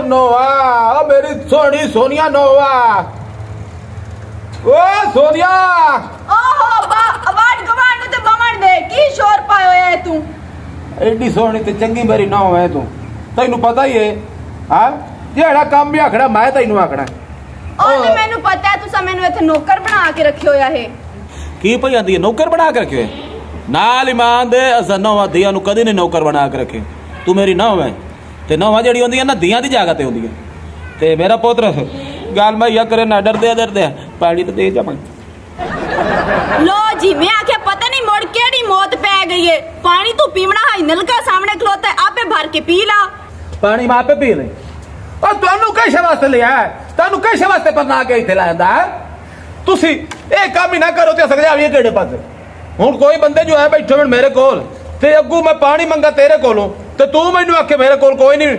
नोवा, ओ मेरी सोनी सोनिया नोवा। ओ सोनिया ओहो बा आवाज गवान ते बमण दे की शोर पायो है तू। एडी सोनी ते चंगी मेरी नौ है तू, तैनू पता ही है। हां जेड़ा काम भी आखड़ा मैं तैनू आखड़ा। ओ ते मेनू पता है तुसा मेनू इथे नौकर बना के रखियो या है। की पई आंदी है नौकर बना के रखियो है? नाल ईमान दे असा नौवा दिया नु कदी नहीं नौकर बना के रखे। तू मेरी नौ है ते नौवा जेड़ी होंदी है ना दियां दी जगह ते होंदी है। ते मेरा पुत्र गाल मैं या करे ना डर दे पानी तो दे जा पानी। लो जी मैं आखे पता नहीं मोड़ केड़ी मौत पै गई है। पानी तू पीवना है नलका सामने खलोता है आपे भर के पी ला। पानी मां पे पी ले। और तन्नू कैसे वास्ते लिया है? तन्नू कैसे वास्ते पर ना के इथे लांदा है? तुसी ए काम ही ना करो ते सकदे आवी केड़े पासे। हुन कोई बंदे जो है बैठे हुन मेरे कोल ते अग्गू मैं पानी मंगा तेरे कोलों ते तू मैनू आखे मेरे कोल कोई नहीं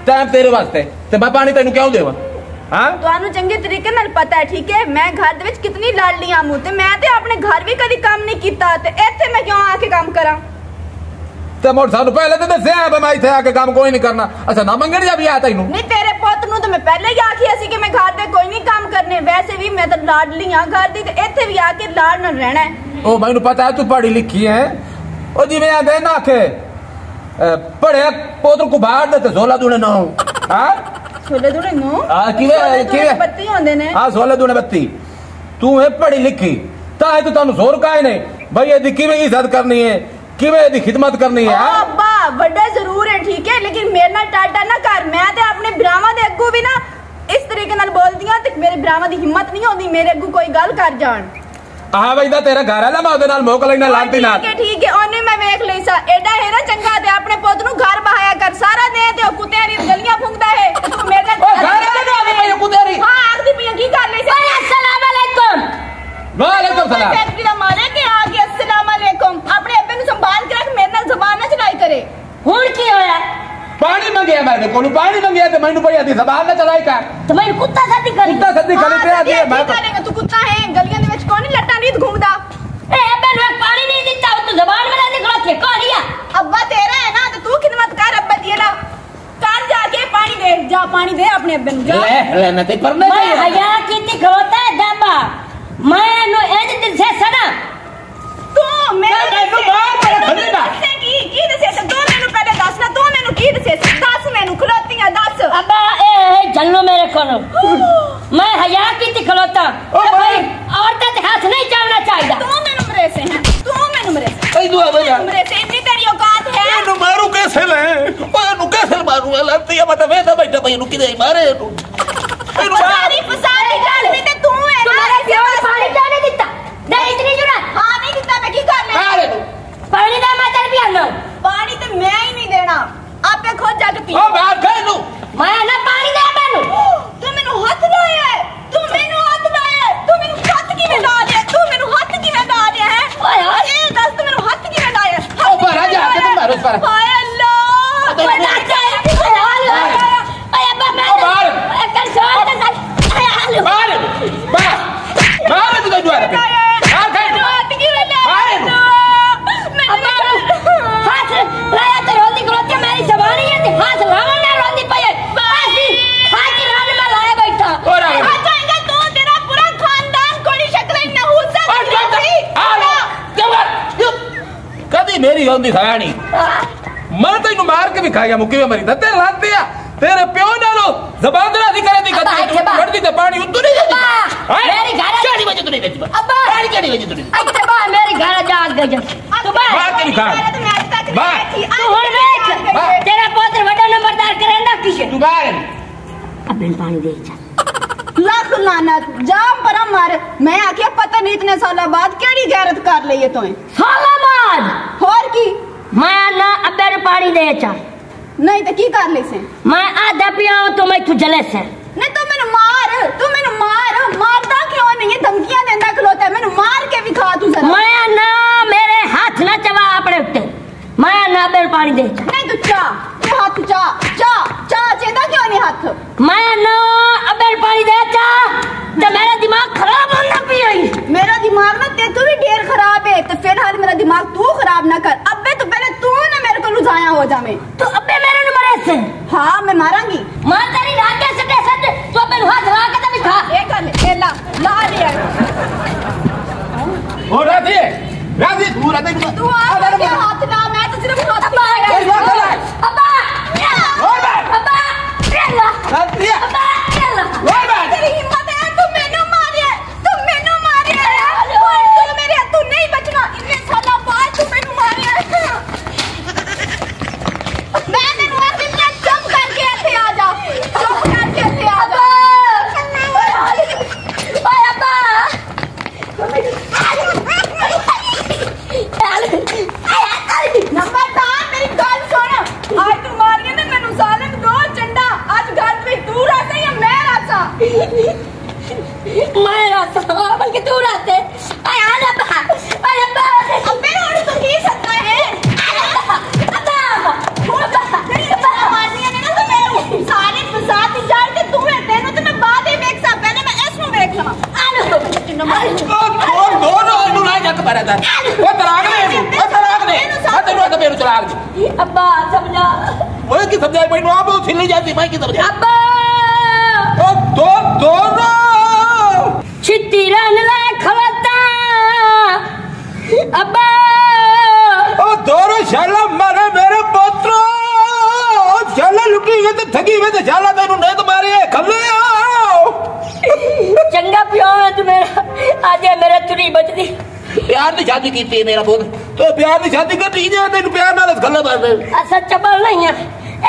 टाइम तेरे वास्ते ते मैं पानी तैनू क्यों देवा? हां तुहानू चंगे तरीके नाल पता है ठीक है मैं घर दे विच कितनी लाडली आं ते मैं ते अपने घर भी कदी काम नहीं कीता ते इथे मैं क्यों आके काम करा? ते मोर सानू पहले ते दस्या है मैं इथे आके काम कोई नहीं करना। अच्छा ना मंगण जा भी आ तैनू? नहीं तेरे पुੱਤ ਨੂੰ तो मैं पहले ही आखी सी कि मैं घर दे कोई नहीं काम करने। वैसे भी मैं तो लाडली हां घर दी ते इथे भी आके लाड नाल रहना है। ओ मैनू पता है तू पढ़ी लिखी है। ओ जिवें आंदे ना आखे पढ़े पुत्र को बाहर दे ते 16 दूने 9। हां 16 दूने 9 हां किवे 32 होंदे ने। हां 16 दूने 32 तू है पढ़ी लिखी ताए तो तानू जोर काहे नहीं भाई एदी किवें इज्जत करनी है किवें एदी खिदमत करनी है। अब्बा बड़ा जरूर है ठीक है लेकिन मेरे नाल टाटा ना कर। मैं ते अपने भरावां दे अग्गू भी ना इस तरीके नाल बोलदी हां ते मेरे भरावां दी हिम्मत नहीं होंदी मेरे अग्गू कोई गल कर जान। हां भाई दा तेरा घर है मैं ओदे नाल मोक लेना लांती ना ठीक है ओने मैं देख लई सा एडा है ना चंगा ते अपने पुੱਤ ਨੂੰ घर बहाया कर सारा दिन ते कुत्ते दी गलियां फुंकदा है तू मेरे ओ घर कदों आ गई कुत्ते दी? हां आखदी पई की कर लई सी। अस्सलाम वालेकुम। वालेकुम सलाम। फैक्ट्री दा मारे के आ गया अस्सलाम वालेकुम। अपने अब्बे नु संभाल के रख मेरे नाल जुबान ना चलाई करे। हुन की होया? पानी मंगया मेरे कोलू पानी मंगया ते मैनू पई आदी जुबान ना चलाई कर। तो मैं कुत्ता सदी करी ते आदी मैं करेगा तू कुत्ता है गलियां दे विच कौन लट्टा नीत घूमदा। ए अब्बे नु पानी नहीं दिता तू जुबान में ना निकला के कौन लिया? अब्बा तेरा है ना तो तू खिदमत कर अब्बा दी ना कर जाके पानी दे जा पानी दे अपने अब्बे नु जा ले ना ते परने मैं हया कीती खलोता है दाबा मैं नु एज दिल से सना तू मेरे को बाहर पर खलीदा की दसे तू मेनू पहले दस ना तू मेनू की दसे दस मेनू खलोती है दस। अब्बा ए जल्लो मेरे कोलो मैं हया कीती खलोता भाई औरत ते हाथ नहीं चलना चाहिए। तू मेनू मरे से है तू मेनू मरे से ए दुआ भैया मरे से इतनी तेरी औकात है। एनु मारू कैसे ले ओ एनु कैसे मारू लड़ती है मतलब वेदा बैठा भाई एनु किदे मारे एनु सारी फसारी गल भी ते तू है ना तुम्हारे पानी जाने दिता नहीं इतनी जुड़ा हां नहीं दिता मैं की कर ले अरे पानी दा मैं चल भी आना पानी तो मैं ही नहीं देना आपे खुद जाके पी। ओ बाहर गए नु मैं ना पानी दे मैनू तू मेनू हाथ लाया है तू मेनू हाथ लाया है तू मेनू हाथ की में डाल है तू मेनू हाथ की में डाल है ओए ये दस तू मेनू हाथ की में डाल है। ओ बाहर आ जा के तुम मारो पर हाय अल्लाह ओए ना जाए ओए अब्बा मैं बाहर कर छोड़ दे बाहर बाहर बाहर तू दुआ रे हां गए हाथ की में डाल अब्बा हाथ लाया तो रोंदी करोती मेरी जबान है ते हाथ लावन ना रोंदी पई बासी हाथ की रान में लाया बैठा और आ जाएगा तो तेरा पूरा खानदान कोई शक्ल ही ना हो सकती। आला जबर कदी मेरी होंदी खानी मैं तैनू मार के भी खाया मुकी में मरी ते लात दिया तेरे प्यो नालो जबान दरा दी करे दी कदी बढ़दी ते पानी उतु नहीं जाती मेरी घर चढ़ी वजह तो नहीं देती अब्बा पानी चढ़ी वजह तो नहीं अच्छा बा मेरी घर जाग गई तू बाहर तेरी घर बाहर तू हुन देख तेरा पुत्र बड़ा नंबरदार करेंदा किसे तू बाहर अबे पानी दे जा लाख लानत जाम पर मार मैं आके पता नहीं इतने साल बाद केड़ी गैरत कर लई है तोए साला बाद और की मैं ना अबे पानी दे जा नहीं तो की कर ले से मैं आधा पियाऊं तो मैं तू जले से नहीं तो मैंने मारदा क्यों नहीं है धमकियां देंदा खलोता है मैंने मार के भी खा तू जरा मैं ना मेरे हाथ ना चवा अपने उत्ते मैं ना बेल पानी दे नहीं तू चा हाथ चा चेदा क्यों नहीं हाथ मैं ना अबेल पानी दे चा तो मेरा दिमाग खराब होना पियाई मेरा दिमाग ना ते तू भी ढेर खराब है तो फिलहाल मेरा दिमाग तू खराब ना कर अबे तो पहले तू ना मेरे को लुझाया हो जावे तो अबे मेरे ने मरे से? हाँ मैं मारांगी। मार तेरी रात के सटे सटे तो अपन हाथ ला के तभी खा। एक कर ले ला ला ले। ओ राधी राधी तू राधी तू आ के हाथ ना मैं तो सिर्फ हाथ अब्बा अब्बा अब्बा रेला राधी अब्बा रेला तेरी हिम्मत है तू मैनू मारे तू मेरे हाथ तू नहीं बचना इतने साल बाद तू मैनू मारे मैं तेनू आखी मैं चुप करके ऐसे आ जा चुप करके ऐसे आ जा ओए अब्बा नंबरदार मेरी गल सुन आज तू मारिए ना मैनू सालन दो चंडा आज घर में तू रहता या मैं रहता मैं रहता बल्कि तू रहते आय आ जा अब्बा अबे और तू की सकता है अब्बा मारनी है ना तो मैं सारे फसाद जाड़ के तू है तेनू तो मैं बाद ही देख सा पहले मैं इसनु देख लवा आलो चिन्नो मार दो नु ना जक पड़ा था ओ तलाक ले तेनू तो मेरे तलाक दे अब्बा समझा ओए की समझाई मैनू आप छिल्ली जाती मैं की समझा अब्बा ओ दो ना छिट्टी रन ले खवता अब्बा ओ दोरो शाला मारे मेरे पुत्र शाला लुटी गए तो ठगी गए तो शाला तेनू नहीं तो मारे खल्ले चंगा पियो है तू मेरा आज मेरा तुरी बचदी प्यार की शादी की थी मेरा पुत्र तो प्यार की शादी कर लीजिए तेन प्यार नाल गल्ला मार असा चबल नहीं है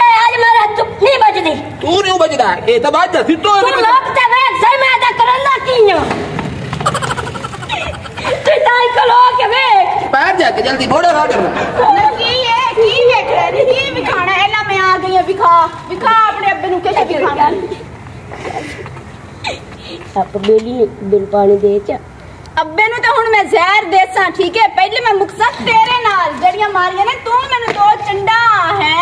ए आज मेरा तू नहीं बचदी तू नहीं बचदा ए तो बात जसी तो लोग ते वे सही मैं दा करंदा कीयो तू ताई कलो के वे पैर जाके जल्दी बोड़ा ना करना की देख रहे की दिखाना है ला मैं आ गई है दिखा अपने अब्बे नु कैसे दिखाना आप बेली ने बिन पानी दे च अब्बे नु तो हुन मैं जहर देसा ठीक है पहले मैं मुकसद तेरे नाल जड़ियां मारियां ने तू मैनू दो चंडा है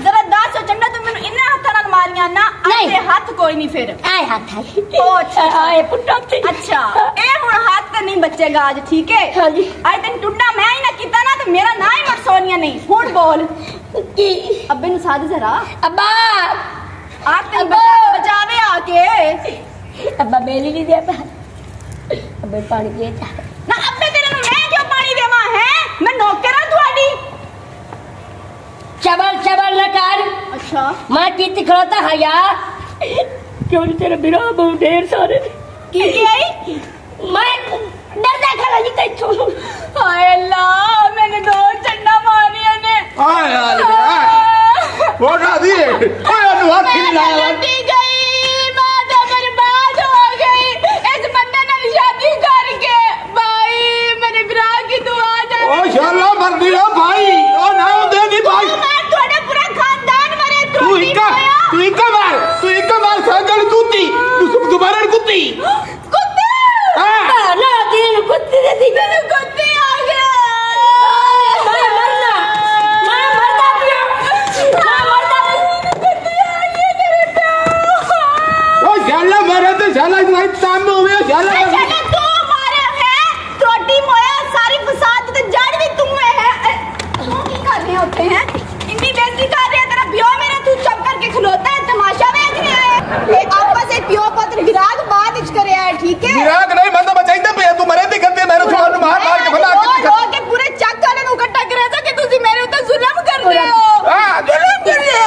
जरा 10 चंडा तू मैनू इन्ना हाथ नाल मारियां ना आए हाथ कोई नहीं फिर आए हाथ है ओ अच्छा आए पुट्टा अच्छा ए हुन हाथ तो नहीं बचेगा आज ठीक है हां जी आज तन टुंडा मैं ही ना कीता ना तो मेरा ना ही मत सोनिया नहीं हुन बोल की अब्बे नु साथ जरा अब्बा आप तन बचावे आके अब्बा बेली नहीं दे अबे पानी पिए ना अबे तेरे में मैं क्यों पानी देवा है मैं नौकर हूं तुम्हारी चबल न कर अच्छा मैं कितनी खड़ता है यार क्यों तेरे बिना बहुत ढेर सारे की आई मैं डरता खड़ा जी तेरे हाय अल्लाह मैंने दो चंडा मारिया ने हाय यार वो ना दी ओए अनुहार खिल लाया शादी करके भाई मेरे विराह की दुआ जा ओ शाला मर दिया भाई ओ ना देगी भाई मैं थोड़े पूरा खानदान मरे तू इनका मार संगल कुत्ती तू दोबारा कुत्ती हां ना तीन कुत्ती दे दी मैंने कुत्ती आ गया मैं मरदा कुत्ती आ गई तेरे पे ओ शाला मरे तो शाला नहीं सामने हुए शाला होते हैं इतनी बेइज्जती कर रहे हैं तेरा ब्याह मेरा तू चुप करके खलोता है तमाशा देखने आए आपस एक प्यो पुत्र विराग बात इच करे है ठीक है विराग नहीं बंदा बचाइंदा पे तू मरे दी करते मेरे सुन मार के भला के पूरे चक वाले नु इकट्ठा करे था कि तुसी मेरे ऊपर जुल्म कर रहे हो हां जुल्म कर रहे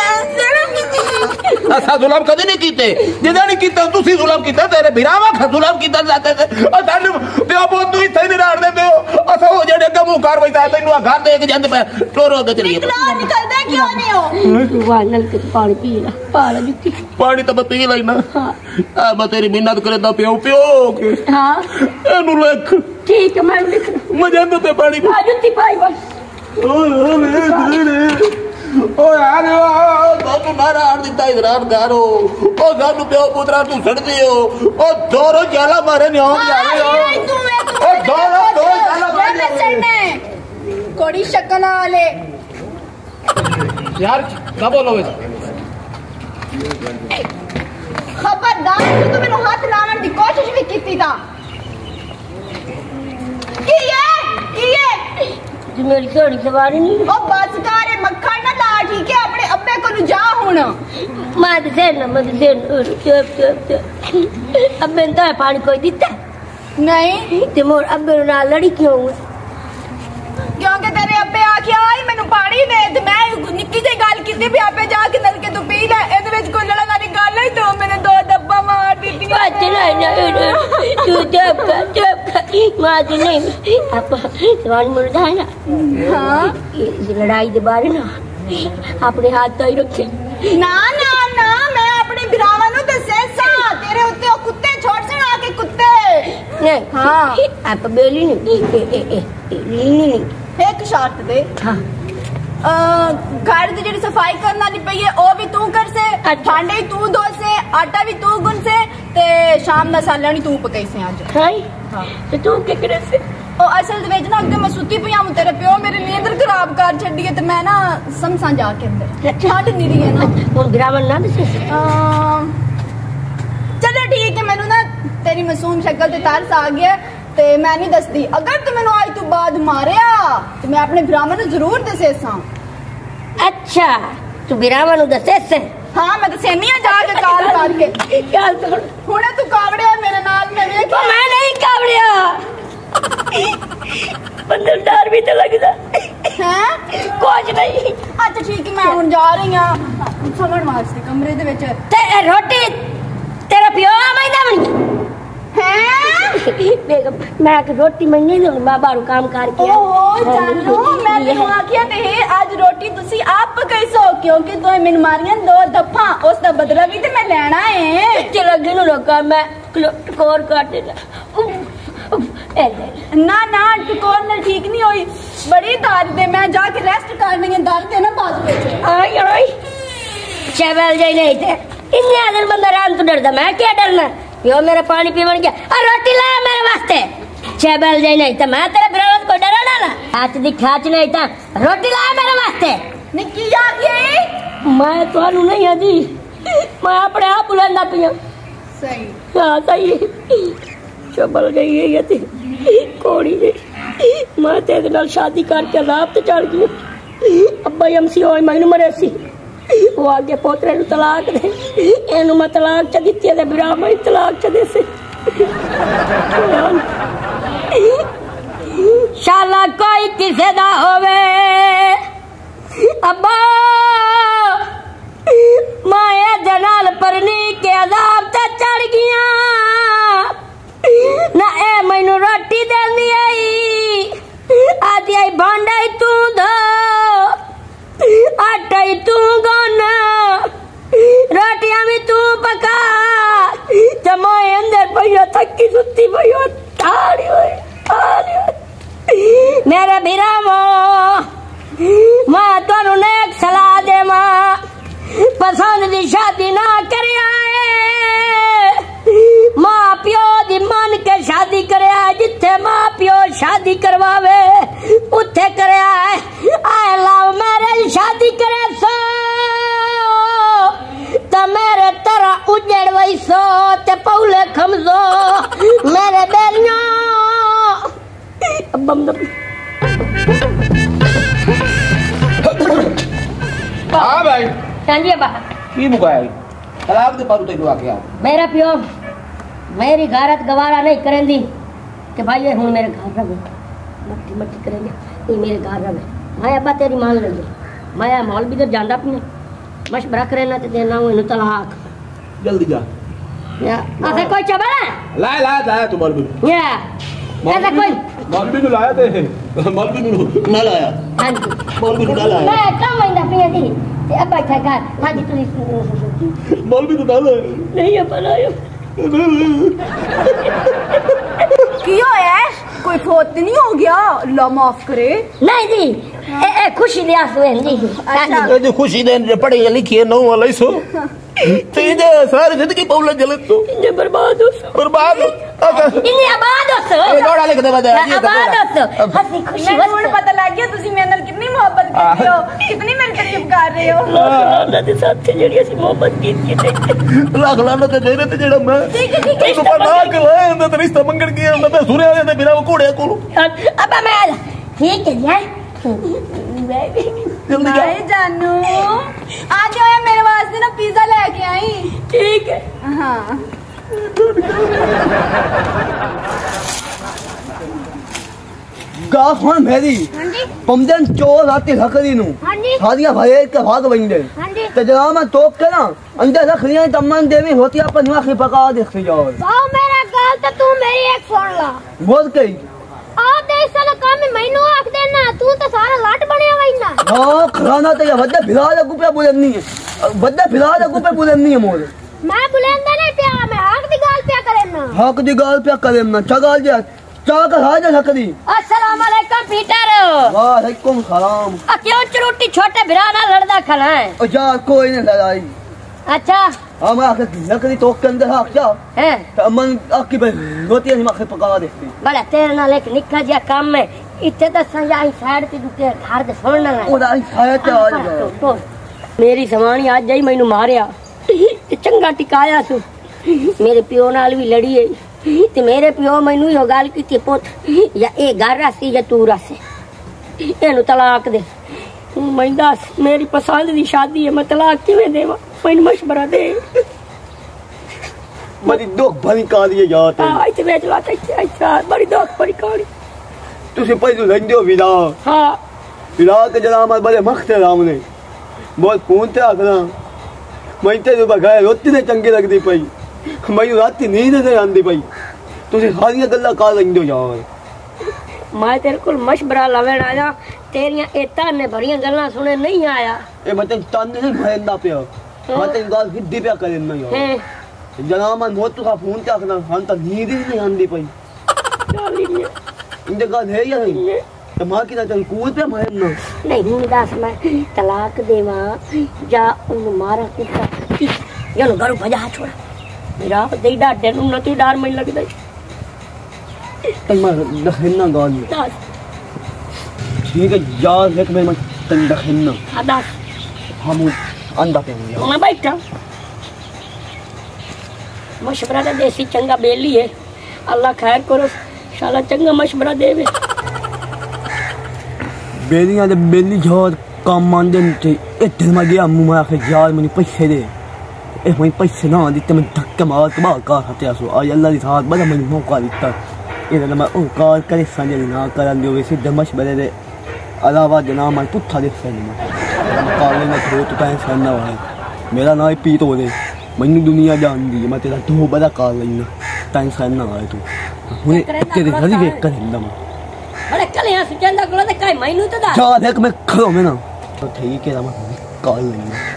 असा जुल्म कदी नहीं कीते जिदा नहीं कीता तुसी जुल्म कीता तेरे विरावा खा जुल्म कीता जाते और थाने प्यो पुत्र तू इथे नहीं राड़ देते हो असा हो जेड़े कमू कार्रवाई ता तैनू घर दे के जंद पे टोरो के चलिए निकलदा क्यों नहीं हो वानल के पानी पी ला पाला जुकी पानी तो मैं पी लेना हां मैं तेरी मिन्नत करदा पियो के हां एनु लिख ठीक है मैं लिख मैं जंद ते पानी आ जुती पाई बस ओ यार तू मारा आड़ दिता इधर गारो ओ गानु प्यो पुत्रा तू सड़दी हो ओ दोरो जाला मारे ने हो जा रहे हो ओ दो जाला मारे ने कोड़ी शक्ल वाले यार क्या बोलो वे खबरदार तू तो मेरे हाथ लावन दी कोशिश भी कीती था की ये मेरी थोड़ी सवारी नहीं ओ बस करे मक्खन ना ला ठीक है अपने अब्बे को जा हुन मत से चुप अब मैं तो पानी कोई दिता नहीं ते मोर अब्बे नाल लड़ी क्यों क्योंकि तेरे अब्बे आखिया आई मैनू पानी दे ते मैं निक्की जी गल कीती भी आपे जाके नलके तू पी ले एदे विच कोई लड़न वाली गल है तो मैंने 2 डब्बा मार दी तू चुप मार नहीं आप सवाल मुर्दा है ना हां लड़ाई के बारे ना अपने हाथ तो ही रखे ना ना ना मैं अपने बिरावा नु दसे सा तेरे उत्ते ओ कुत्ते छोड़ से आके कुत्ते नहीं हां आप बेली नहीं एक शर्त दे हां घर दी जेडी सफाई करने वाली पई है ओ भी तू कर से भांडे तू धो से आटा भी तू गुन से ते शाम दा सालणी तू पकाई से आज हां ते तू के करे से ओ असल दे ना अगे मैं सुती पई हूं तेरे प्यो मेरी नींद खराब कर छड़ी है ते मैं ना समसा जाके अंदर छाट नहीं रही है ना हुन ग्रामर ना दसे चलो ठीक है मैनू ना तेरी मासूम शक्ल ते तरस आ गया ते मैं नहीं दसदी अगर तू मैनू आज तो बाद मारिया तो मैं अपने बिरामा नु जरूर दसे सा अच्छा तू बिरामा नु दसे से हां मैं दसेनी जाके काल करके काल तो हुणे तू कावड़िया मेरे नाल मैं वेख मैं नहीं कावड़िया बंदर डर भी तो लगदा हैं कुछ नहीं अच्छा ठीक है मैं हुन जा रही हां समण वास्ते कमरे दे विच ते रोटी तेरा पियो मैदा बनी हैं बेगम मैं रोटी मैं नहीं दूं मैं बाहर काम करके ओहो जानो मैं तेनू आखिया ते आज रोटी तुसी आप पकाई सो क्योंकि तू मैनू मारियां 2 दफा उस दा बदला भी ते मैं लेना है चलो गिनो लोका मैं टकोर काट देना ना ना टकोर ना ठीक नहीं होई बड़ी दर्द है मैं जाके रेस्ट करनी है दर्द है ना बाजू विच आई चबल जाई नहीं थे इन्ने आदर बंदा राम तो डरदा मैं क्या डरना यो मेरा पानी पीवन गया और रोटी लाया मेरे वास्ते चबल जाई नहीं तो मैं तेरे विरोध को डरा डाला हाथ दी खाच नहीं था रोटी लाया मेरे वास्ते निक्की जाके मैं तोनु नहीं आदी मैं अपने आप बुलांदा पिया सही हां सही चबल गई है ये कोड़ी गई मैं तेरे नाल शादी करके लाभ ते चढ़ गई अब्बा एमसी होई मैनू मरे सी वो आगे पोतरे नु तलाक दे एनु मैं तलाक च दित्ती ते बिरामा ही तलाक च देसे शाला कोई किसे दा होवे अब्बा माया जनाल परनी के अजाब ते चढ़ गया ना ए मैनू रोटी देंदी आई आदि आई भांडा तू धो आटा ही तू गोना रोटियां भी तू पका जमाए अंदर भैया थकी सुती भैया थाड़ी मेरे बिरामो मां तोनु ने एक सलाह दे मां पसंद दी शादी ना करिया मां प्यो दी मन के शादी करया जिथे मां प्यो शादी करवावे उथे करया आई लव मैरिज शादी करे सो त मेरे तरह उजड़ वही सो ते पौले खमजो मेरे बेलियां बम दम हां भाई सांजिया बा की मुकाई तलाक दे पर तेनू आके आ मेरा प्यो मेरी गारत गवारा नहीं करेंदी कि भाई ये हुन मेरे घर रहे मट्टी मट्टी करेंगे ये मेरे घर रहे मैं अब्बा तेरी मान ले मैं मॉल भी तो जांदा पिया मशवरा करे ना ते देना हूं तलाक जल्दी जा या ऐसा कोई चबल है लाया तू मौलवी या ऐसा कोई मौलवी को लाया थे मौलवी को ना लाया हां मौलवी को ना लाया मैं कम महीना पिया थी ते अब्बा था घर हाजी तू मौलवी को ना लाया नहीं अब्बा लाया क्यों है कोई फोत नहीं हो गया अल्लाह माफ करे नहीं जी ए खुशी दे आंसू हैं जी अच्छा जो खुशी दे पढ़े लिखी है नौ वाला सो तेरे सारी जिंदगी पौला जलत तो इन्हें बर्बाद हो इन्हें आबाद हो ए नोड़ा लिख दे बदे आबाद हो हंसी खुशी मैं मुझे पता लग गया तुसी मेरे नाल कितनी मोहब्बत करते हो कितनी मेरे करीब कर रहे हो अल्लाह दे साथ से जेड़ी ਅਸੀਂ मोहब्बत की लाख लानत तेरे ते जेड़ा मैं तो पता कि ले अंदर रिश्ता मंगण की अंदर मैं सुरे वाले ते बिना घोड़े को अब मैं ठीक है यार हाय जानू आ जाओ मेरे वास्ते ना पिज्जा लेके आई। ठीक है। हाँ गाफ हन भेरी हाँ जी पमजन चोर आती लकड़ी नु हाँ जी सारिया भरे के भाग बंदे हाँ जी। तो जरा मैं टोक के ना अंदर रख लिया तमन देवी होती अपन निवा के पका देख जाओ वाओ मेरा गाल तो तू मेरी एक फोन ला बोल के आ देख साला काम में मैनू आख देना तू तो सारा लाट बनया वही ना। हां खाना तो ये बद्दा फिरा ले गुपे बुलंदी है बद्दा फिरा ले गुपे बुलंदी है मोर मैं बुलंदा नहीं पिया मैं हक दी गाल पे करे ना। हक दी गाल पे करे ना चगाल जा चाक हाज लकड़ी। अस्सलाम वालेकुम पीटर। वालेकुम सलाम। क्यों चरोटी छोटे भिरा ना लड़दा खड़ा है? ओ यार कोई नहीं लड़ाई। अच्छा हां मैं आके लकड़ी टोक के अंदर हाक जा है तो अमन आकी पे रोटी नहीं माखे पका देती बड़ा तेरे नाल एक निक्का जिहा काम में इत्थे तो संजाई साइड ते दुके घर दे सुनना है ओदा शायद आ जाएगा। मेरी समानी आज जाई मैनू मारिया ते चंगा टिकाया सु मेरे पिओ नाल भी लड़ी है ते मेरे पिओ मैनू यो गल कीती पुत या ए घर रासी या तू रासी एनु तलाक दे। मैं दस मेरी पसंद दी शादी है मैं तलाक किवें देवा मैनू मशवरा दे। बड़ी दुख भरी कहानी है यार हां इते वेच लाता अच्छा बड़ी दुख भरी कहानी। तुसी पहले लंदो विदा हां विदा के जरा हमारे बड़े मख्ते राम ने बहुत पूंछते आखना मैं ते बगाए रोटी ने चंगी लगदी पई मैं रात नींद नहीं आंदी पई तुसी सारी गल्ला का लंदो यार। मैं तेरे को मशवरा लवेण आया तेरियां एता ने भरियां गल्ला सुने नहीं आया ए मतलब तन नहीं भरंदा पे मतलब गाल हिद्दी पे करेन ना यार जना मन बहुत का फोन ते आखना हम तो नींद ही नहीं आंदी पई इंदे गाल है या नहीं तो मां की ना चल कूद पे मरन ना नहीं दास मैं तलाक देवा जा उन मारा कुत्ता यो घर भजा छोड़ा मेरा दे डाटे नु न तू डर मैं लगदा तन मैं दखना गाल दास ठीक है यार एक मैं तन दखना दास हम अंडा पे हूं मैं बैठा मशवरा तो देसी चंगा बेली है अल्लाह खैर करो शाला चंगा मशवरा देवे बेलियां दे बेली जोर काम मान दे ए दिल में गया मुंह में आके यार मैंने पैसे दे ए मैं पैसे ना दिते मैं धक्के मार के बाहर का हत्या सो आज अल्लाह दी साथ बड़ा मैंने मौका दिता ए ना मैं ओ कार करे संजय ना करन दियो वैसे दमश बदे दे अलावा जना मैं पुट्ठा दे सैन काले में थो तो टाइम सैन ना है मेरा ना पी तो दे मैंने दुनिया जान दी मैं तेरा दो बड़ा कार लेना टाइम सैन ना है तू हुने तेरे घर ही वेख कर हिंदा बड़े कले हंस चंदा कोला ते काई मैनू तो दा जा देख मैं खड़ो में ना तो ठीक है मैं कॉल लेंगे।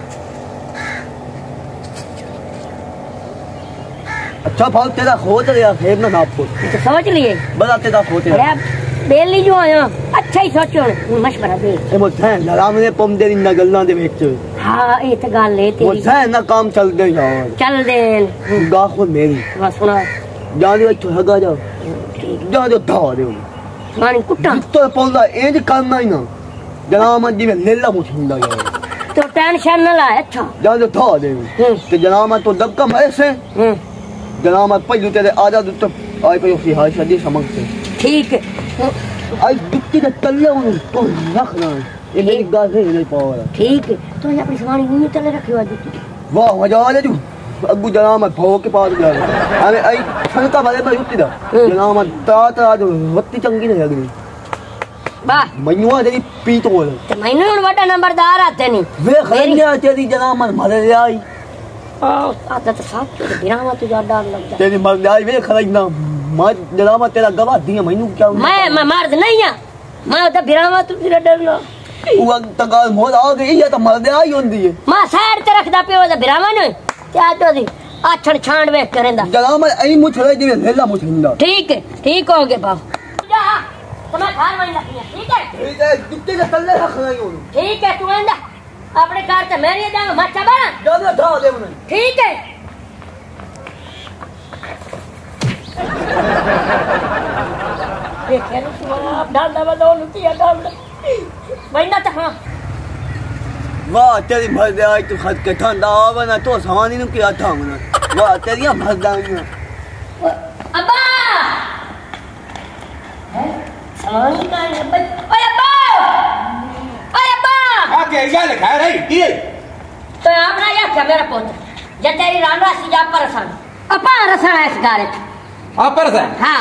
अच्छा भाव तेरा खोज रहा है ना आपको तो समझ लिए बड़ा तेरा खोज रहा अरे बेली जो आया अच्छा ही सोचो मशवरा दे ए मुझे लड़ाम ने पम दे ना गल्ला दे विच हां ये तो गल है तेरी मुझे ना काम चल दे यार चल दे गा खो मेरी बस सुना जा दे तो हगा जा जा दे धा दे मानी कुट्टा तो पौला ए जे करना ही ना जनाब जी में लेला मुछंदा यार तो टेंशन ना ला अच्छा जा दे धा दे ते जनाब तो दबका ऐसे जनाब पहले तेरे आजा तो आई पे उसी हाल शादी समझ से ठीक है आई दुक्की का तल्ले उन तो रखना ये मेरी गाल है नहीं पावर ठीक है तो ये अपनी सामान यूं तले रखियो आज वाह मजा आ जू अबू जनाब भाव के पास गया अरे आई ठनका वाले पर उठी दा जनाब ता जो वत्ती चंगी नहीं लगनी वाह मनुआ तेरी पीत हो तो मैंने उन बड़ा नंबरदार आते नहीं वे खरिया तेरी जनाब मर आई आता तो साथ के बिरामा तू ज्यादा लगता तेरी मर आई वे खरिया मां जनाब तेरा गवाह दिया मैनू क्या मैं मर्द नहीं है मैं तो बिरामा तू तेरा डरना वो तगाल मोद आ गई या तो मर आई होंदी है मां साइड ते रखदा पे ओ बिरामा ने क्या तो दी आछड़ छांड वे करेंदा जनाब आई मुछ रही दी लेला मुछंदा ठीक हो गए बाप जा तुम्हें घर में लगी ठीक है दुक्के का तल्ले रखना ही होनी ठीक है तू आंदा अपने घर से मेरी जाओ मच्छा बना ज्यादा था दे उन्हें ठीक है देखे नु तू आप डाल दबा दो लुटिया डाल महीना तक हां वाह तेरी मर्द आई तू खत के ठंडा बना तो सामानी नु किया था मना वाह तेरी मर्दानी अब्बा है सामानी का ओए अब्बा के गल खा रही की तो अपना या क्या मेरा पुत्र जे तेरी रांडा सी जा परसन अपा रसन इस गारे पर से हां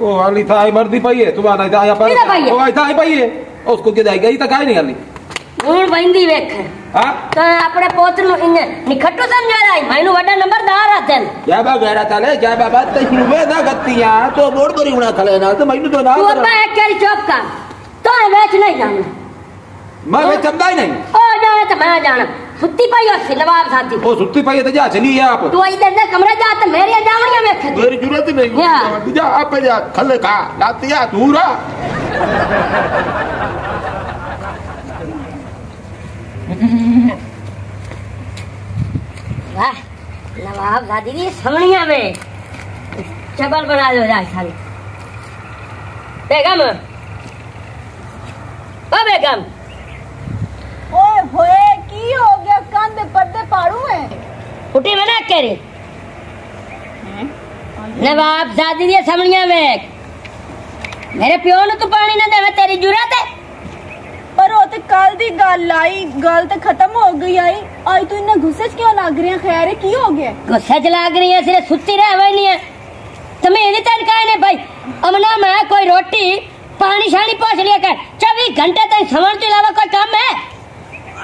ओ वाली था मर्दी पई है तू आना था या पर ओ आई था पई है उसको के गई तो काई नहीं गली हूं बंदी वेख हां तो अपने पुत्र नु इन निखट्टू समझा रही मैनू बड़ा नंबरदार आतन जा बा गहरा ताले जा बाबा तू में ना गत्तियां तो मोड़ करी उना खले ना तो मैनू तो ना तू अपा एक केरी चुप कर तो वेच नहीं जाना मैं वे चमदा ही नहीं ओ जाने तो मैं जाना सुत्ती पई हो सी नवाब साथी ओ सुत्ती पई है तो जा चली है आप तू इधर दे कमरे जा तो मेरी जावणियां वेख मेरी जरूरत नहीं जा आप जा खले खा लातिया दूरा वाह नवाब साथी की समणियां में चबल बना लो जा सारी बेगम ओ बेगम ओए होए की हो गया कान दे पर्दे पाड़ू है उठी मना करे नवाब दादी दी समणियां वेख मेरे प्यो नु तू पानी ना देवे तेरी जुरत है पर ओ ते कल दी गल आई गल ते खत्म हो गई आई आज तू इन्ना गुस्से च क्यों लग रही है खैर है की हो गया गुस्से च लग रही है सिर्फ सुत्ती रहवे नहीं है तुम्हें इनी तन काहे ने भाई अमना मैं कोई रोटी पानी शानी पोछ लिया कर 24 घंटे तक समण के अलावा कोई काम है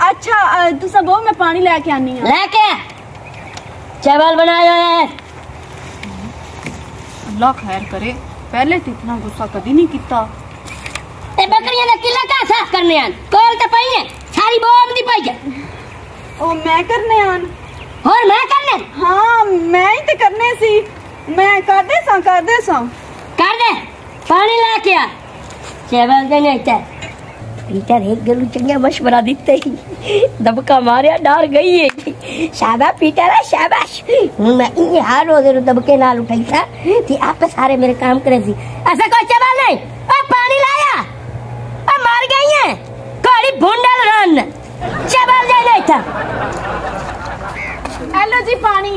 अच्छा तू सब मैं पानी लेके आनी है लेके चावल बनाया है अल्लाह खैर करे पहले तो इतना गुस्सा कभी नहीं किया ते बकरियां ने किला का साफ करने आन कोल ते पई है सारी बोम दी पई है ओ मैं करने आन और मैं करने हां मैं ही ते करने सी मैं कर दे सा कर दे पानी लेके आ चावल देने चा पीटर एक गलू चंगा मशवरा देते ही दबका मारिया डर गई है शाबाश पीटर शाबाश मैं ये हार हो गए दबके नाल उठाई था कि आप सारे मेरे काम करे सी ऐसा कोई चावल नहीं ओ पानी लाया ओ मार गई है कोड़ी भुंडल रन चावल दे नहीं था हेलो जी पानी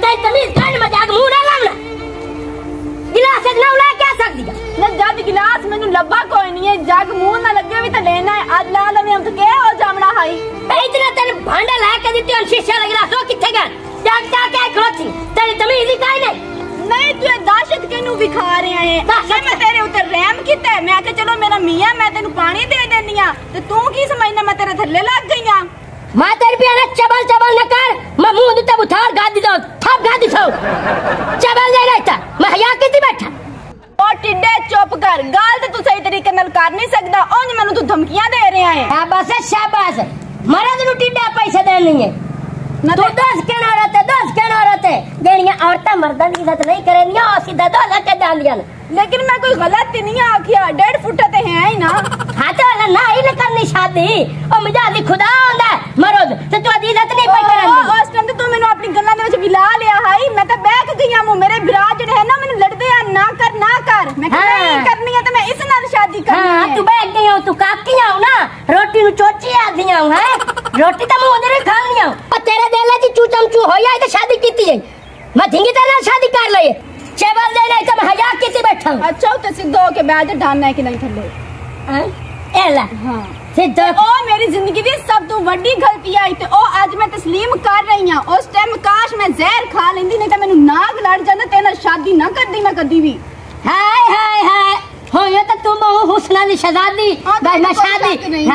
तय तमीज कान मजाक मुंह ना लाना गिलास ना उला क्या सकती ना जद गिलास मेनू लब्बा कोई नहीं है जग मुंह ना लगे भी तो लेना है आज ला लवे हम तो के हो जामड़ा हाई इतना तेरे भांडा ला के देती और शीशा लग रहा सो किथे गया जाग जा के खरोची तेरी तमीज ही काई नहीं तू दाशत केनू विखा रहे हैं मैं तेरे ऊपर रहम कीता है मैं के चलो मेरा मियां मैं तेनू पानी दे देनी आ ते तू की समझना मैं तेरे थल्ले लग गई आ मां तेरे पे ना चबल न कर मैं मुंह दूते बुथार गादी दो थप गादी सो चबल दे रहता मैं हया किती बैठा ओ टिड्डे चुप कर गाल ते तू सही तरीके नाल कर नहीं सकदा ओंज मेनू तू धमकियां दे रहा है शाबाश मर्द नु टिड्डा पैसे देनी है तू 10 कहना औरत है जेड़ियां औरतां मर्दां दी इज्जत नहीं करेनियां और सीधा दो लके जांदियां लेकिन मैं कोई गलत नहीं आखिया 1.5 फुट ते है ही ना हां तो ना ही न करनी शादी ओ मिजाजी खुदा होंदा मर्द ते तू इज्जत नहीं पाई करनी उस टाइम ते तू मेनू अपनी गल्लां दे विच विला लिया हाई मैं तो बैठ गई हूं मेरे विराज जेड़े है ना मेनू लड़दे आ ना कर मैं नहीं करनी है ते मैं इस नाल शादी करनी है हां तू बैठ गई हो तू काकी आऊ ना रोटी नु चोची आदी आऊ है रोटी तो मुंह दे खानी आऊ और तेरे दिल च चू चमचू होया तो शादी कीती है मैं धिंगी तेरे नाल शादी कर लई चबल दे नहीं तो मैं हया किती बैठा हूं अच्छा तो सिद्धो के बैठ ढाना है कि नहीं थल्ले हां एला हां सिद्धो ओ मेरी जिंदगी दी सब तो बड़ी गलती आई ते ओ आज मैं तस्लीम कर रही हूं उस टाइम काश मैं जहर खा लेंदी नहीं तो मेनू नाग लड़ जांदा ते ना शादी ना करदी मैं कदी भी हाय हो ये तो तुम हुस्न दी शहजादी बस मैं शादी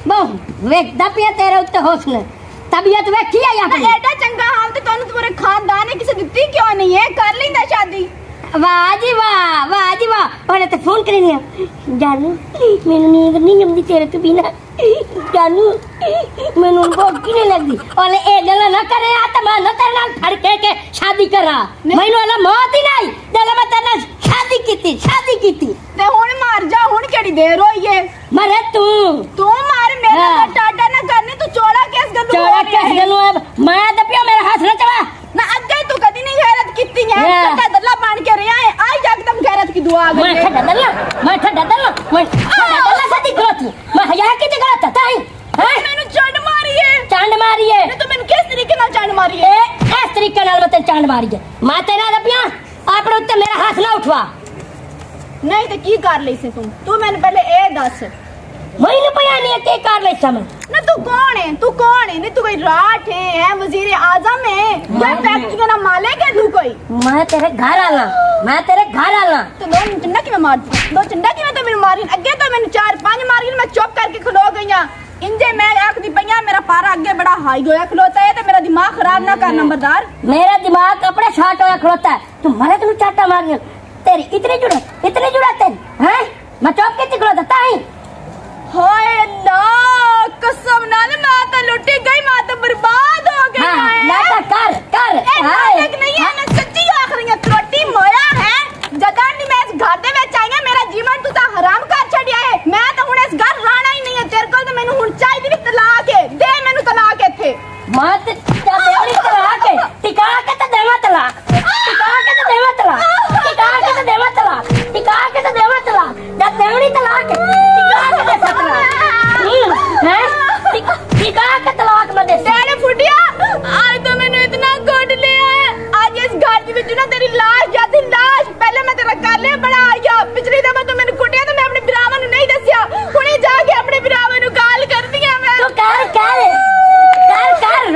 बहु वेख दपिया तेरे उत्ते हुस्न तबीयत वेखी है या एडा चंगा हाल ते तन्नू तुम्हारे खानदान ने किसे दित्ती क्यों नहीं है कर लेंदा शादी वाह जी वाह और ते फोन करनी है जानू मेनू नींद नहीं आंदी तेरे तो बिना जानू मेनू भूख नहीं लगदी ओले ए गल्ला ना करे आ त मैं न तेरे नाल फड़ के शादी करा मेनू वाला मौत ही नहीं जले मैं तेरे नाल शादी कीती ते हुन मार जा हुन केड़ी देर होई है मरे तू मार मेरा टाटा ना करनी तू चौड़ा गलू मैं दपिया मेरा हाथ न चला ना अगे तू कदी नहीं गैरत कीती है ठड्डा दल्ला बन के रहा है आज एकदम गैरत की दुआ आ गई मैं ठड्डा दल्ला शादी करती मैं हया की जगह था हां मैनू चंड मारी है तो मैनू किस तरीके नाल चंड मारी है इस तरीके नाल मैं चंड मारी है मैं तेरा दपिया आपने उत्ते मेरा हाथ ना उठवा नहीं तो की कर ली तू मैंने पहले ए दस मैंने पता नहीं के कर ले समय ना तू कौन है नहीं तू कोई राठ है वजीर आजम है कोई फैक्ट्री का ना मालिक है तू कोई मैं तेरे घर आला तो दो चंडा की मैं मार दो चंडा की मैं तो मेरी मारी अगे तो मैंने 4-5 मारी मैं चुप करके खलो गई इंजे मैं आखदी पईया मेरा पारा अगे बड़ा हाई होया खलोता है तो मेरा दिमाग खराब ना कर नंबरदार मेरा दिमाग अपने शॉट होया खलोता है तू मारे तू चाटा मार तेरी इतनी जुड़त तेरी हैं मैं चुप के खलोता ताई हाय अल्लाह कसम नाल मैं तो लुटी गई मैं तो बर्बाद हो गई है ना कर हाय नहीं है मैं सच्ची आख रही हूं त्रोटी मोया है जदा नी मैं इस घर दे विच आई मेरा जीवन तू ता हराम कर छड़िया है मैं तो हुन इस घर रहना ही नहीं है तेरे को तो मैनू हुन चाहिदी भी तलाक है दे मैनू तलाक इथे मत जा देवरी तलाक है टिका के तो देवा तलाक जा देवरी तलाक तलाक में दे तेरे फुटिया आज तो मैंने इतना कोट लिया है आज इस घर विच ना तेरी लाश जाती लाश पहले मैं तेरा कर लिया बड़ा आया पिछली दफा तो मैंने कुटिया तो मैं अपने बिरावा नु नहीं दसिया हुणे जाके अपने बिरावा नु गाल कर दिया मैं तो कर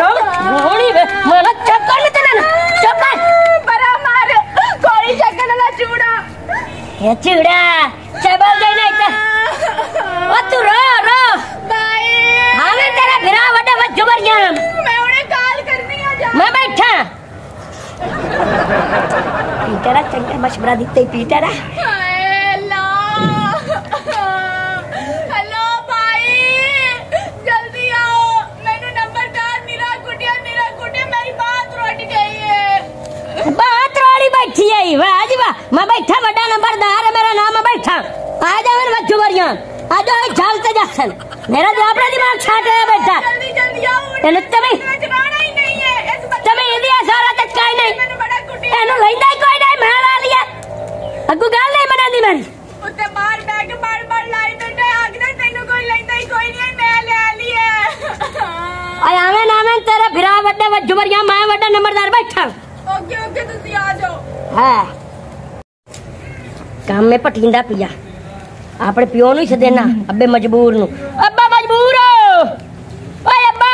रोणी मोला चक्कर न तेना चक्कर बरा मार कोई चक्कर ना चूड़ा ये चूड़ा चबल गई नहीं तो ओ तू रो बाय हमें तेरा बिरा वड्डा वजुबरिया मैं उन्हें काल करनी आ जा मैं बैठा तेरा चंगा मशवरा दिते पीटा रा हेलो भाई जल्दी आओ मैंने नंबरदार मेरा कुटिया मेरी बात रोट गई है बात रोड़ी बैठी है वाह जी वाह मैं बैठा बड़ा नंबरदार है मेरा नाम है बैठा आ जा मेरे वजुबरिया आ जाओ चलते जासन मेरा जो अपना दिमाग छाट है बेटा जल्दी आओ तेने चुराना ही नहीं है इस बच्चे में इंडिया सारा तक काई नहीं मैंने बड़ा कुटी एनु लेंदा कोई नहीं मैं ला लिया अगू गाल नहीं बनानी मेरी उते मार बैग बार लाई बेटा आगने तेनु कोई लेंदा ही कोई नहीं मैं ले लिया आय आवे नामे तेरा भिरा वड्डा वजुबरिया मैं वड्डा नंबरदार बैठा ओके तुसी आ जाओ हां काम में पठिंदा पिया अपने प्यो नु सदेना अब्बे मजबूर नु अब्बा मजबूर हो ओए अब्बा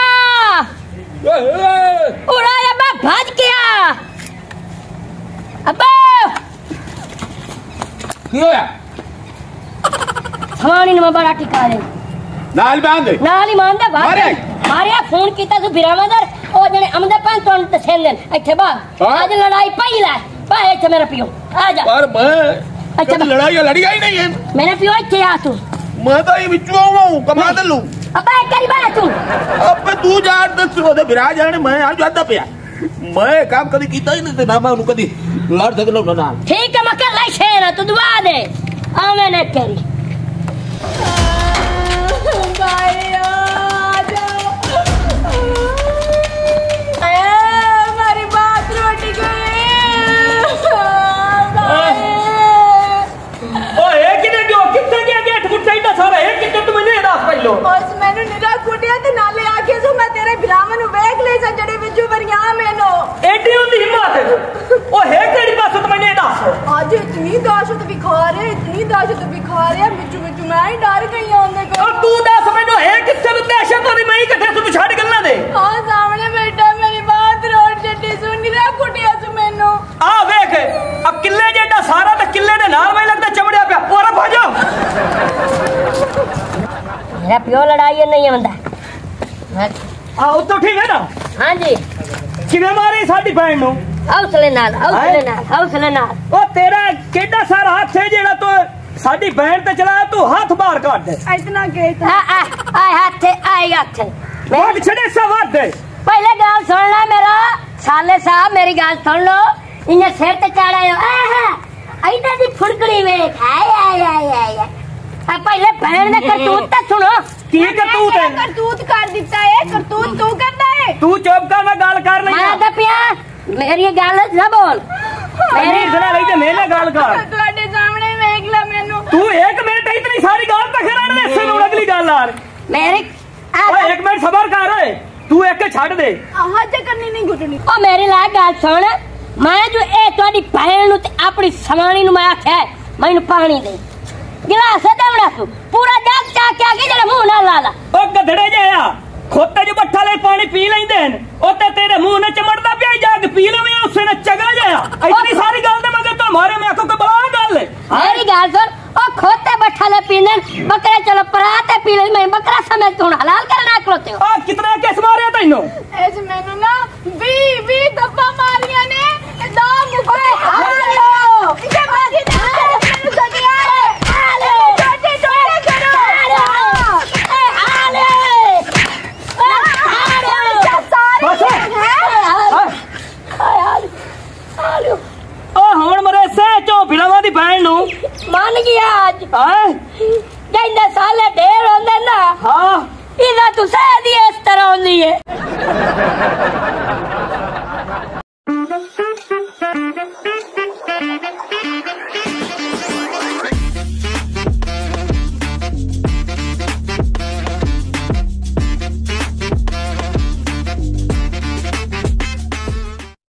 उड़ा अब्बा भाज के आ अब्बा की होया हमारी न बड़ा टिका रे नाल ही मान दे मारे फोन कीता तू बिरामदर ओ जने अमदे पान तो तसेंदन इथे बा आज लड़ाई पई ला भाई इथे मेरा पियो आ जा पर मैं अच्छा लड़ाई ही नहीं है मेरा पियो इथे आ तू मैं तो ये बिच्चू आऊं कमा दे लूं अबे करी बात तू अब तू जा दस ओदे बिरा जाने मैं आ जादा पिया मैं काम कदी कीता ही नहीं ते ना मैं कदी लड़ सकलो ना ठीक है मक्का लाई शेरा तू दुआ दे आवे न करी भाई आ जाओ हमारी बात रोटी गई सारा एक कितने तुम ने दास पहलो बस मैंने निरा कुटिया ते नाले आके सो मैं तेरे ब्राह्मण नु वेख ले सा जड़े विचू वरिया मेनो एडी होंदी हिम्मत ओ है केड़ी बात तुम ने दास आज इतनी दहशत दिखा रहे विचू मैं ही डर गई हूं उनके को और तू दास मेनो है किथे दहशत होनी मैं ही कथे तू छाड़ गल्ला दे हां सामने बेटा मेरी बात रोड जड्डी सुन निरा कुटिया सु मेनो आ देख अब किले जेडा सारा ते किले दे नाल मैं लगदा चमड़िया पे और भाजो मेरा प्यो लड़ाई नहीं आंदा आओ तो ठीक है ना हां जी किवे मारी साडी बहन नु हौसले नाल ओ तेरा केडा सारा हाथ है जेड़ा तो साडी बहन ते चलाया तू हाथ बाहर काट दे इतना कहता आ हाथ भाग छड़े सवाद दे पहले गाल सुन ले मेरा साले साहब मेरी गाल सुन लो इने सिर ते चढ़ायो आइदा दी फुड़कड़ी वेख आय पहले बहन ने करतूत तो सुनो की करतूत है करतूत कर दिता है करतूत तू करता है तू चुप कर मैं गाल कर नहीं मैं दपिया मेरी गाल ना बोल मेरी सुना रही थे मेरे गाल कर तुम्हारे सामने देख ला मैनू तू एक मिनट इतनी सारी गाल तक रहने दे से अगली गाल यार मेरी ओए एक मिनट सबर कर तू एक छड़ दे हज करनी नहीं घुटनी ओ मेरी ला गाल सुन मैं जो ए तोडी बहन नु ते अपनी समानी नु मैं आख्या मैनू पानी दे गिलास दवड़ा तू पूरा जग चा के आगे जरा मुंह ना ला ला ओ गधड़े जाया खोते जो बट्ठा ले पानी पी लेंदे हैं ओ ते तेरे मुंह ने चमड़दा पिया जग पी लवे उसने ने चगा जाया इतनी सारी गल दे मगर तुम्हारे में आखो के बड़ा गल है मेरी गल सुन ओ खोते बट्ठा ले पीने बकरे चलो पराते पी ले मैं बकरा समझ तू हलाल करना खलोते हो आ कितने केस मारे तैनू एज मैनू ना 20 दफा मारिया ने दा मुके हालो इसे बाजी मैनू सदिया हालो छोटे छोटे करो हालो हालो सारे हालो ओ हुण मरे से चो फिरावां दी बहन नु मान गया आज हां जिंदे साले ढेर होंदे ना हां इना तू सह दी इस तरह होंदी है